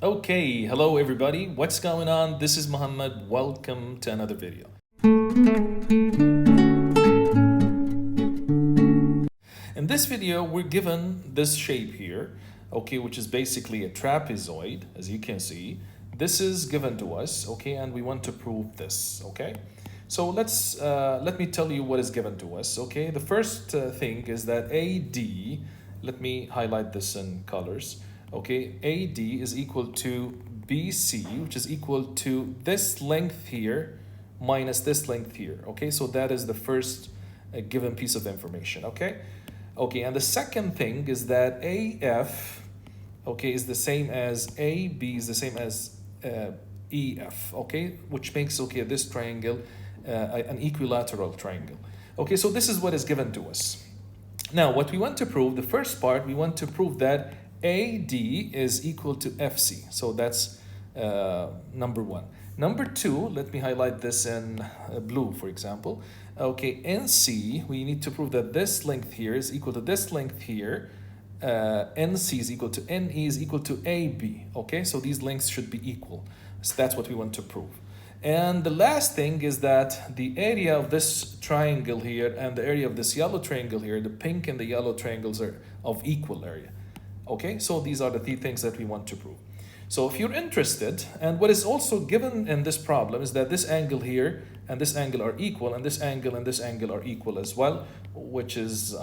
Okay, hello everybody. What's going on? This is Muhammad. Welcome to another video. In this video, we're given this shape here, okay, which is basically a trapezoid, as you can see. This is given to us, okay, and we want to prove this, okay? So let me tell you what is given to us, okay? The first thing is that AD, let me highlight this in colors. Okay, AD is equal to BC, which is equal to this length here minus this length here. Okay, so that is the first given piece of information. Okay, and the second thing is that AF, okay, is the same as AB is the same as EF. Okay, which makes this triangle an equilateral triangle. Okay, so this is what is given to us. Now, what we want to prove, the first part, we want to prove that AD is equal to FC. So that's number one. Number two, let me highlight this in blue, for example. Okay, NC, we need to prove that this length here is equal to this length here. NC is equal to NE is equal to AB. Okay, so these lengths should be equal. So that's what we want to prove. And the last thing is that the area of this triangle here and the area of this yellow triangle here, the pink and the yellow triangles are of equal area. Okay, so these are the three things that we want to prove. So if you're interested, and what is also given in this problem is that this angle here and this angle are equal, and this angle and this angle are equal as well, which is,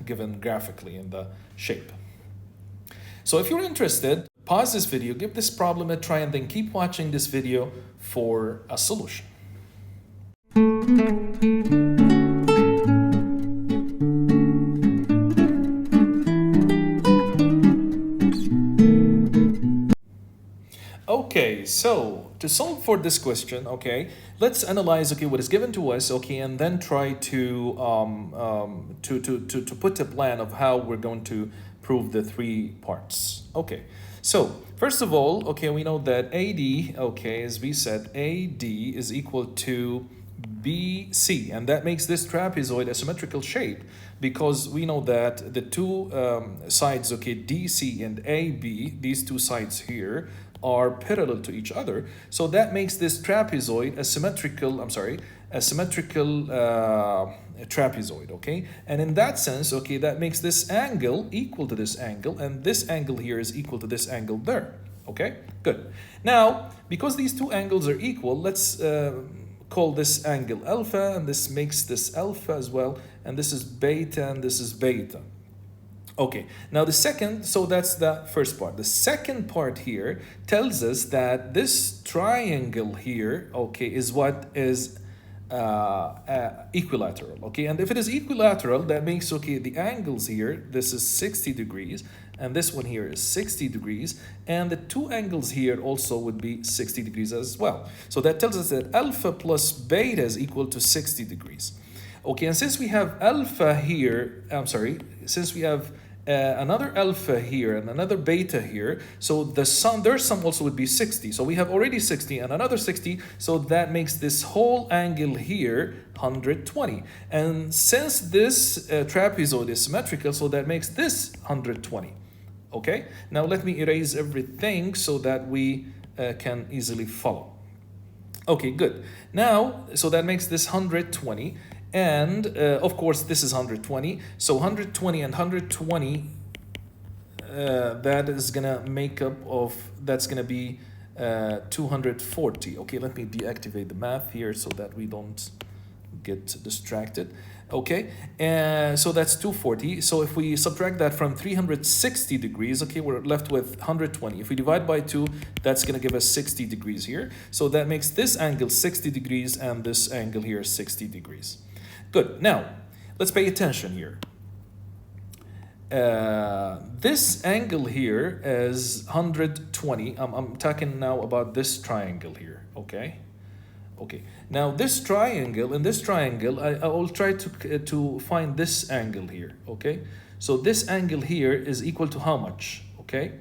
given graphically in the shape. So if you're interested, pause this video, give this problem a try, and then keep watching this video for a solution. Okay, so to solve for this question, okay, let's analyze what is given to us, and then try to put a plan of how we're going to prove the three parts. Okay, so first of all, we know that AD, as we said, AD is equal to BC, and that makes this trapezoid a symmetrical shape because we know that the two sides, DC and AB, these two sides here, are parallel to each other. So that makes this trapezoid a symmetrical trapezoid, okay? And in that sense, that makes this angle equal to this angle, and this angle here is equal to this angle there, okay? Good. Now, because these two angles are equal, let's call this angle alpha, and this makes this alpha as well, and this is beta, and this is beta. Okay, now the second, so that's the first part. The second part here tells us that this triangle here, is what is equilateral, and if it is equilateral, that makes, the angles here, this is 60 degrees, and this one here is 60 degrees, and the two angles here also would be 60 degrees as well. So that tells us that alpha plus beta is equal to 60 degrees. Okay, and since we have alpha here, since we have another alpha here and another beta here, so their sum also would be 60. So we have already 60 and another 60, so that makes this whole angle here 120. And since this trapezoid is symmetrical, so that makes this 120. Okay, now let me erase everything so that we can easily follow. Okay, good. Now, so that makes this 120. And of course, this is 120. So 120 and 120, that is gonna make up of, that's gonna be 240. Okay, let me deactivate the math here so that we don't get distracted. Okay, so that's 240. So if we subtract that from 360 degrees, we're left with 120. If we divide by 2, that's going to give us 60 degrees here. So that makes this angle 60 degrees and this angle here 60 degrees. Good. Now, let's pay attention here. This angle here is 120. I'm talking now about this triangle here, okay? Now this triangle, in this triangle, I will try to find this angle here, okay? So this angle here is equal to how much, okay?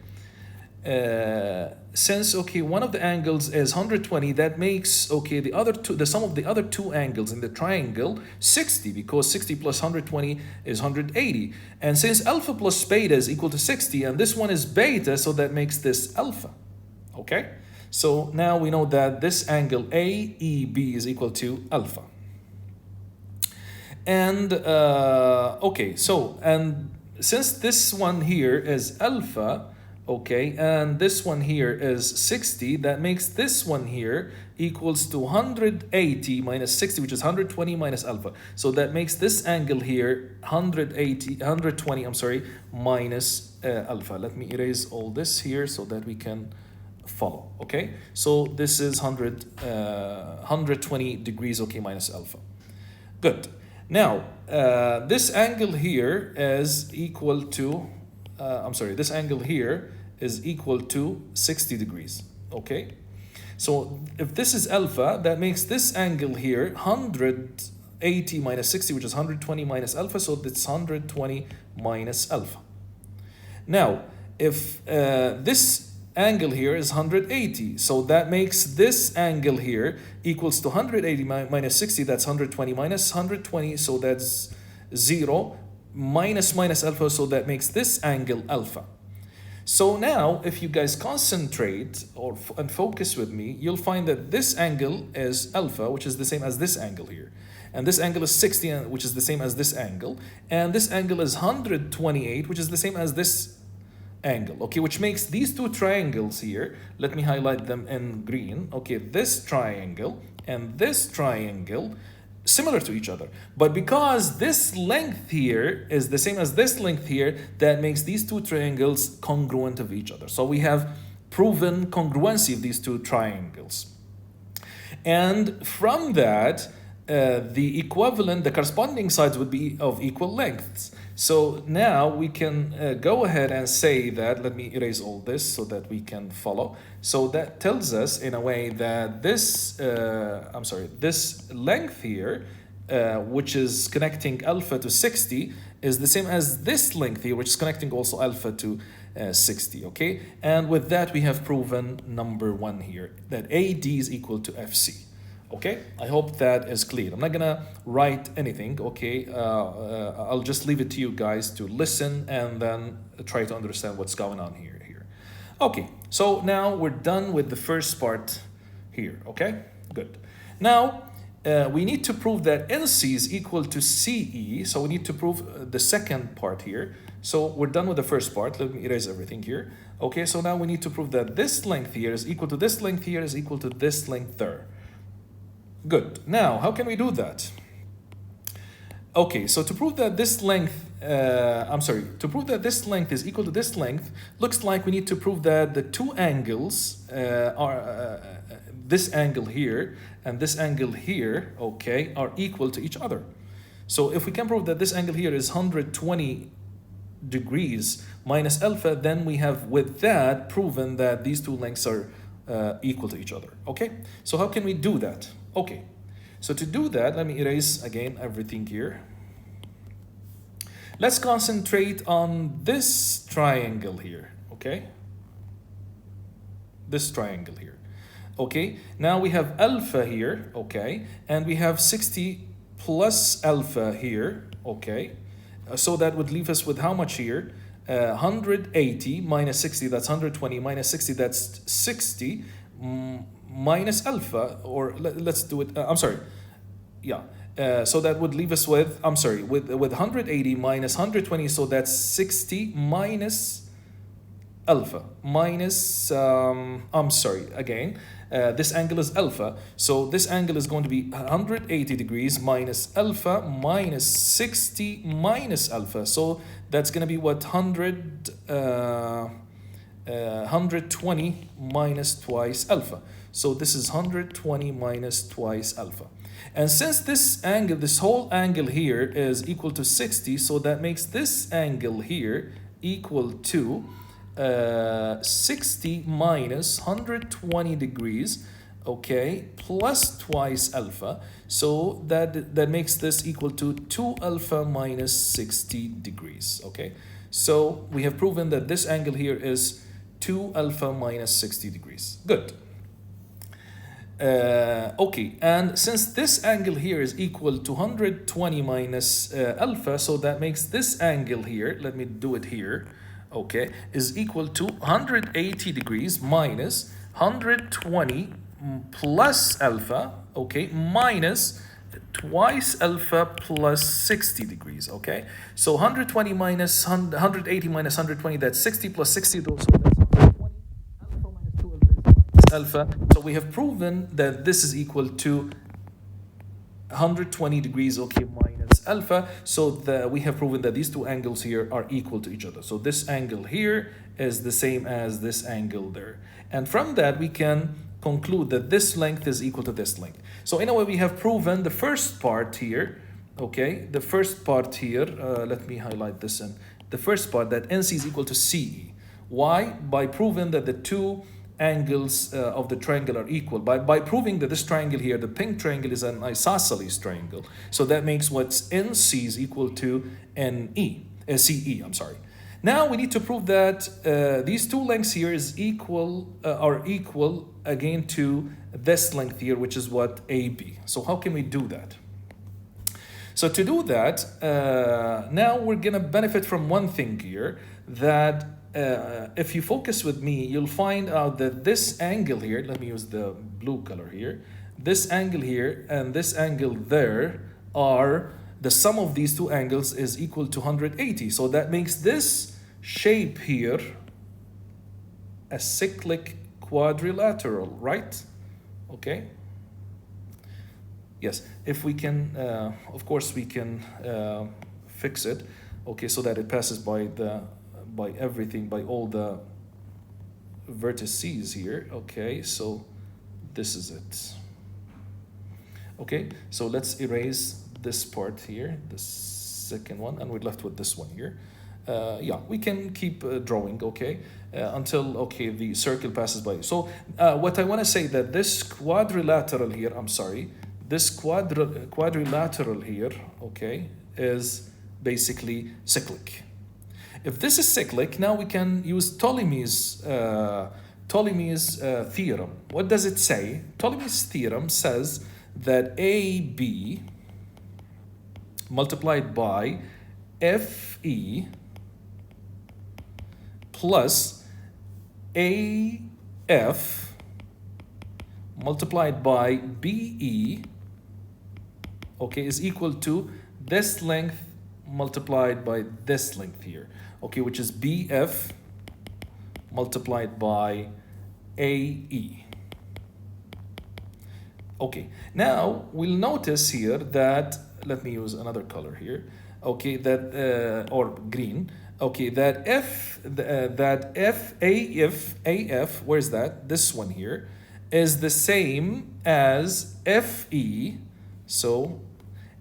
Since, one of the angles is 120, that makes, the other two, the sum of the other two angles in the triangle 60, because 60 plus 120 is 180. And since alpha plus beta is equal to 60, and this one is beta, so that makes this alpha. okay? So now we know that this angle AEB is equal to alpha. And okay, so and since this one here is alpha, okay, and this one here is 60, that makes this one here equals to 180 minus 60, which is 120 minus alpha. So that makes this angle here 120, I'm sorry, minus alpha. Let me erase all this here so that we can follow, okay? So this is 120 degrees, okay, minus alpha. Good. Now, this angle here is equal to, this angle here is equal to 60 degrees, okay? So if this is alpha, that makes this angle here 180 minus 60, which is 120 minus alpha, so it's 120 minus alpha. Now, if this angle here is 180, so that makes this angle here equals to 180 minus 60, that's 120 minus 120, so that's 0, minus alpha, so that makes this angle alpha. So now if you guys concentrate and focus with me, you'll find that this angle is alpha, which is the same as this angle here, and this angle is 60, which is the same as this angle, and this angle is 128, which is the same as this angle, okay, which makes these two triangles here, let me highlight them in green, okay, this triangle and this triangle similar to each other. But because this length here is the same as this length here, that makes these two triangles congruent of each other. So we have proven congruency of these two triangles. And from that, the corresponding sides would be of equal lengths. So now we can go ahead and say that, let me erase all this so that we can follow. So that tells us in a way that this, this length here, which is connecting alpha to 60, is the same as this length here, which is connecting also alpha to 60, okay? And with that, we have proven number 1 here, that AD is equal to FC. Okay, I hope that is clear. I'm not gonna write anything, okay? I'll just leave it to you guys to listen and then try to understand what's going on here. Okay, so now we're done with the first part here, okay? Good. Now, we need to prove that NC is equal to CE, so we need to prove the second part here. So we're done with the first part. Let me erase everything here. Okay, so now we need to prove that this length here is equal to this length here is equal to this length there. Good. Now, how can we do that? Okay, so to prove that this length, to prove that this length is equal to this length, looks like we need to prove that the two angles are, this angle here and this angle here, okay, are equal to each other. So if we can prove that this angle here is 120 degrees minus alpha, then we have with that proven that these two lengths are equal to each other, okay? So how can we do that? Okay, so to do that, let me erase again everything here. Let's concentrate on this triangle here, okay? This triangle here, okay? Now we have alpha here, okay? And we have 60 plus alpha here, okay? So that would leave us with how much here? 180 minus 60, that's 120, minus 60, that's 60, minus alpha, or let's do it, so that would leave us with, with 180 minus 120, so that's 60 minus alpha, minus, this angle is alpha, so this angle is going to be 180 degrees minus alpha minus 60 minus alpha, so that's going to be what, 120 minus twice alpha. So this is 120 minus twice alpha. And since this angle, this whole angle here is equal to 60, so that makes this angle here equal to 60 minus 120 degrees, okay, plus twice alpha. So that makes this equal to 2 alpha minus 60 degrees, okay? So we have proven that this angle here is 2 alpha minus 60 degrees. Good. Okay, and since this angle here is equal to 120 minus alpha, so that makes this angle here, let me do it here, okay, is equal to 180 degrees minus 120 plus alpha, okay, minus twice alpha plus 60 degrees, okay? So 120 minus 180 minus 120, that's 60 plus 60, so that's 120. Alpha minus 2 alpha is minus alpha. So we have proven that this is equal to 120 degrees, okay, minus alpha. So we have proven that these two angles here are equal to each other. So this angle here is the same as this angle there. And from that, we can conclude that this length is equal to this length. So in a way, we have proven the first part here, okay? The first part here, let me highlight this in. The first part, that NC is equal to CE. Why? By proving that the two angles of the triangle are equal. By proving that this triangle here, the pink triangle, is an isosceles triangle. So that makes what's NC is equal to CE, I'm sorry. Now we need to prove that these two lengths here are equal again to this length here, which is what AB. So how can we do that? So to do that, now we're gonna benefit from one thing here, that if you focus with me, you'll find out that this angle here, let me use the blue color here, this angle here and this angle there are, the sum of these two angles is equal to 180. So that makes this shape here a cyclic quadrilateral, right? Okay. Yes, if we can, of course we can fix it, okay, so that it passes by everything, by all the vertices here, okay, so this is it. Okay, so let's erase this part here, the second one, and we're left with this one here. Yeah, we can keep drawing, okay, until, okay, the circle passes by. So what I want to say that this quadrilateral here, I'm sorry, this quadrilateral here, okay, is basically cyclic. If this is cyclic, now we can use Ptolemy's theorem. What does it say? Ptolemy's theorem says that AB multiplied by FE plus AF multiplied by BE, okay, is equal to this length multiplied by this length here, okay, which is BF multiplied by AE. Okay, now we'll notice here that, let me use another color here, okay, that or green, okay, that AF, where's that? This one here is the same as FE, so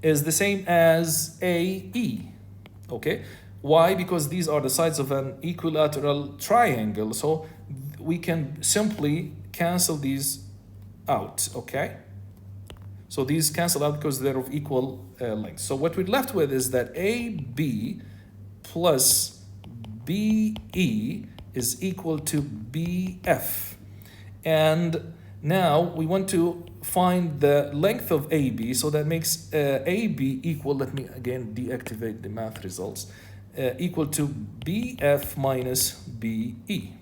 is the same as AE, okay? Why? Because these are the sides of an equilateral triangle, so we can simply cancel these out, okay? So these cancel out because they're of equal length. So what we're left with is that AB plus BE is equal to BF. And now we want to find the length of AB, so that makes AB equal, let me again deactivate the math results, equal to BF minus BE.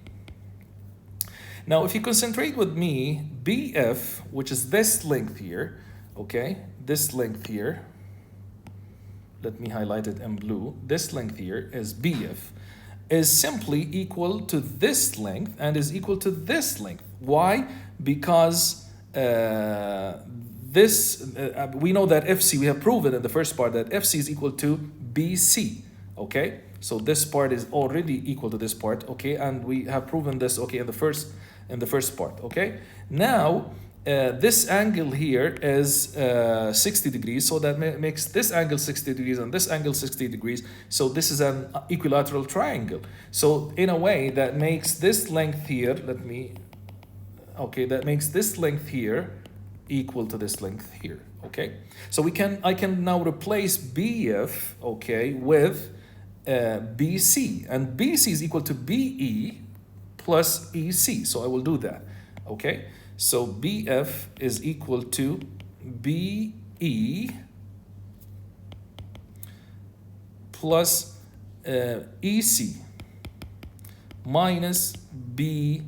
Now if you concentrate with me, BF, which is this length here, okay, this length here, let me highlight it in blue, this length here is BF, is simply equal to this length and is equal to this length. Why? Because we know that FC, we have proven in the first part that FC is equal to BC, okay? So this part is already equal to this part, okay? And we have proven this, okay, in the first part, okay? Now, this angle here is 60 degrees, so that makes this angle 60 degrees and this angle 60 degrees. So this is an equilateral triangle. So in a way, that makes this length here, that makes this length here equal to this length here, okay? So I can now replace BF, okay, with BC, and BC is equal to BE plus EC, so I will do that, okay? So BF is equal to BE plus EC minus BE.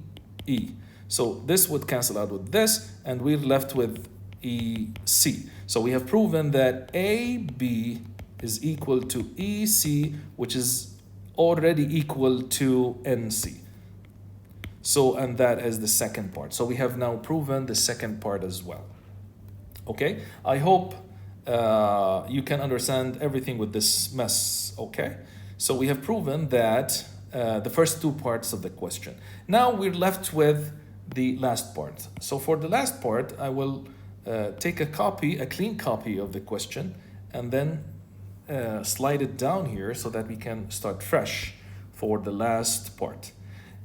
So this would cancel out with this, and we're left with EC. So we have proven that AB is equal to EC, which is already equal to NC. So, and that is the second part. So we have now proven the second part as well. Okay, I hope you can understand everything with this mess, okay? So we have proven that the first two parts of the question. Now we're left with the last part. So for the last part, I will take a clean copy of the question, and then slide it down here so that we can start fresh for the last part.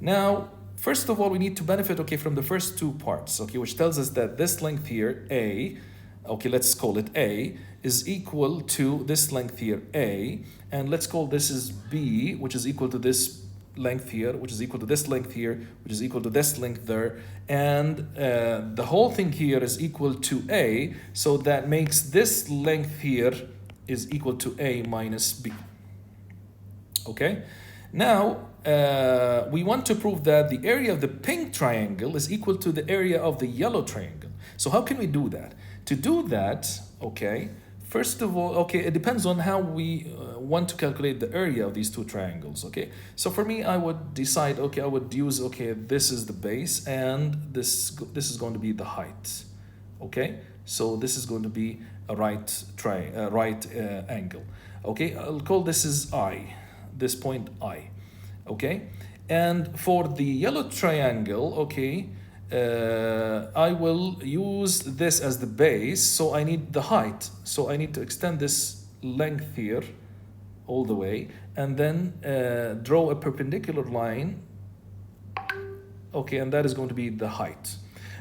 Now, first of all, we need to benefit, okay, from the first two parts, okay, which tells us that this length here, A, okay, let's call it A, is equal to this length here, A, and let's call this is B, which is equal to this length here, which is equal to this length here, which is equal to this length there, and the whole thing here is equal to A, so that makes this length here is equal to A minus B. Okay, now we want to prove that the area of the pink triangle is equal to the area of the yellow triangle. So how can we do that? To do that, okay, first of all, okay, it depends on how we want to calculate the area of these two triangles, okay? So for me, I would decide, okay, I would use, okay, this is the base and this is going to be the height, okay? So this is going to be a right angle, okay? I'll call this is I, this point I, okay? And for the yellow triangle, okay, I will use this as the base, so I need the height. So I need to extend this length here all the way, and then draw a perpendicular line, okay, and that is going to be the height.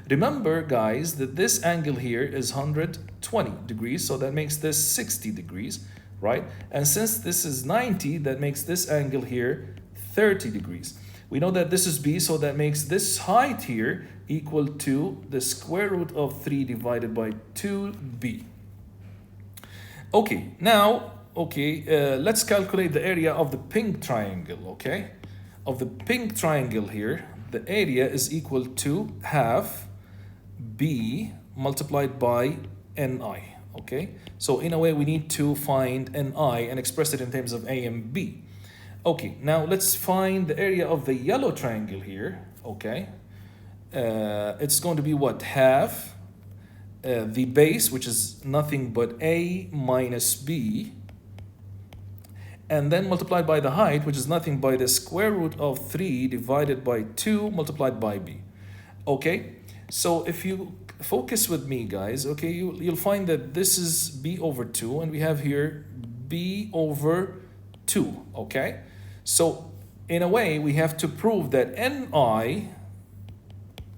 Remember, guys, that this angle here is 120 degrees, so that makes this 60 degrees, right? And since this is 90, that makes this angle here 30 degrees. We know that this is B, so that makes this height here equal to the square root of 3 divided by 2B. Okay, now, okay, let's calculate the area of the pink triangle, okay? Of the pink triangle here, the area is equal to half B multiplied by NI, okay? So in a way, we need to find NI and express it in terms of A and B. Okay, now let's find the area of the yellow triangle here, okay? It's going to be what? Half the base, which is nothing but A minus B, and then multiplied by the height, which is nothing but the square root of 3 divided by 2 multiplied by B. Okay, so if you focus with me, guys, okay, you'll find that this is B over 2, and we have here B over 2, okay? So in a way, we have to prove that NI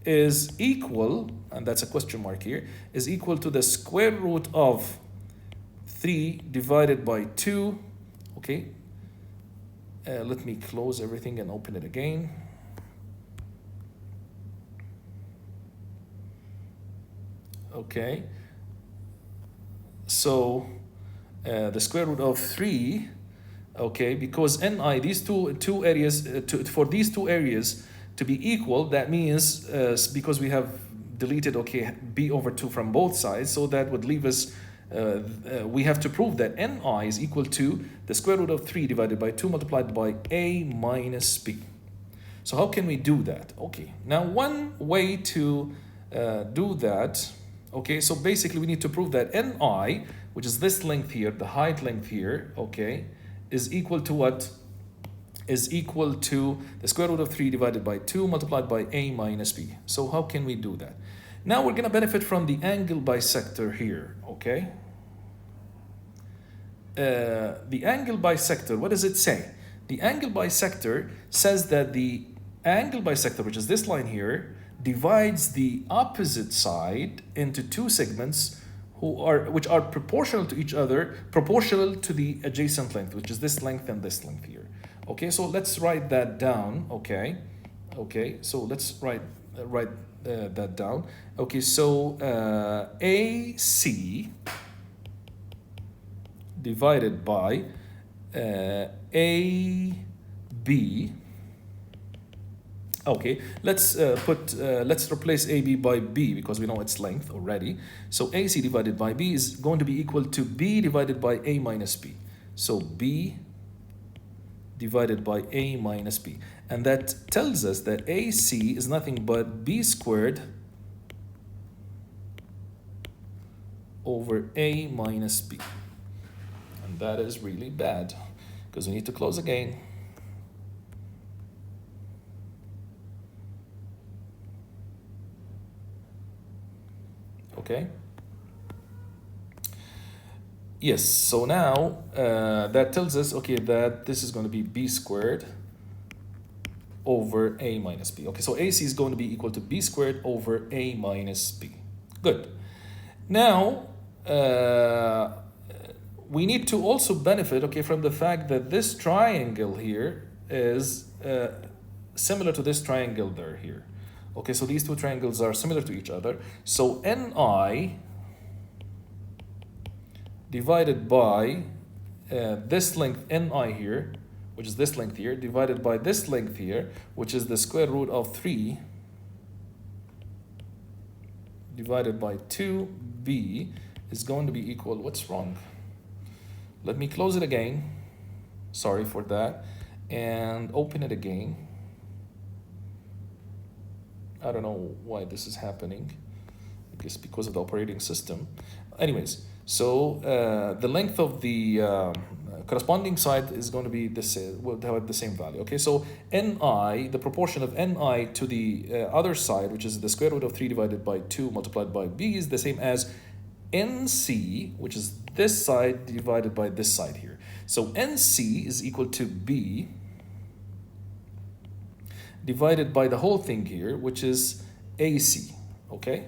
is equal, and that's a question mark here, is equal to the square root of 3 divided by 2, okay? Let me close everything and open it again. Okay, so the square root of 3, okay, because NI, these two areas, for these two areas to be equal, that means because we have deleted, okay, B over 2 from both sides, so that would leave us, we have to prove that NI is equal to the square root of 3 divided by 2 multiplied by A minus B. So how can we do that? Okay, now one way to do that, okay, so basically we need to prove that NI, which is this length here, the height length here, okay, is equal to what? Is equal to the square root of 3 divided by 2 multiplied by A minus B. So how can we do that? Now we're going to benefit from the angle bisector here, okay? The angle bisector, what does it say? The angle bisector says that the angle bisector, which is this line here, divides the opposite side into two segments which are proportional to each other, proportional to the adjacent length, which is this length and this length here. Okay, so let's write that down, okay? Okay, so let's write that down. Okay, so AC divided by AB Okay, let's let's replace AB by B because we know its length already. So AC divided by B is going to be equal to B divided by A minus B. So B divided by A minus B. And that tells us that AC is nothing but B squared over A minus B. And that is really bad because we need to close again. Okay. Yes, so now that tells us, okay, that this is going to be B squared over A minus B. Okay, so AC is going to be equal to B squared over A minus B. Good. Now, we need to also benefit, okay, from the fact that this triangle here is similar to this triangle there here. Okay, so these two triangles are similar to each other. So NI divided by this length NI here, which is this length here, divided by this length here, which is the square root of 3 divided by 2b is going to be equal, what's wrong? Let me close it again. Sorry for that. And open it again. I don't know why this is happening. I guess because of the operating system. Anyways, so the length of the corresponding side is going to be this, will have the same value. Okay, so Ni, the proportion of Ni to the other side, which is the square root of 3 divided by 2 multiplied by b, is the same as Nc, which is this side divided by this side here. So Nc is equal to b divided by the whole thing here, which is AC, okay?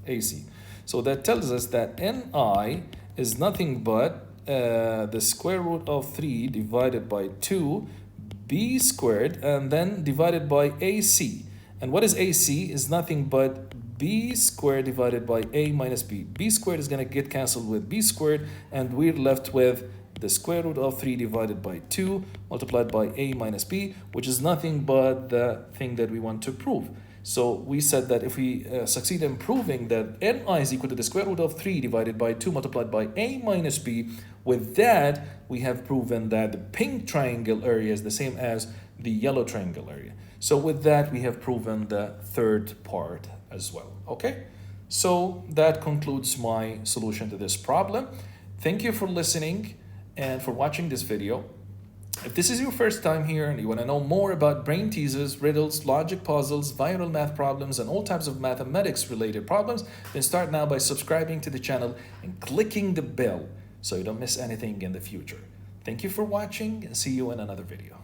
AC. So that tells us that Ni is nothing but the square root of 3 divided by 2 b squared and then divided by AC. And what is AC? Is nothing but b squared divided by a minus b. B squared is going to get cancelled with b squared, and we're left with the square root of 3 divided by 2 multiplied by a minus b, which is nothing but the thing that we want to prove. So we said that if we succeed in proving that Ni is equal to the square root of 3 divided by 2 multiplied by a minus b, with that we have proven that the pink triangle area is the same as the yellow triangle area. So with that we have proven the third part as well. Okay, so that concludes my solution to this problem. Thank you for listening and for watching this video. If this is your first time here and you want to know more about brain teasers, riddles, logic puzzles, viral math problems, and all types of mathematics related problems, then start now by subscribing to the channel and clicking the bell so you don't miss anything in the future. Thank you for watching and see you in another video.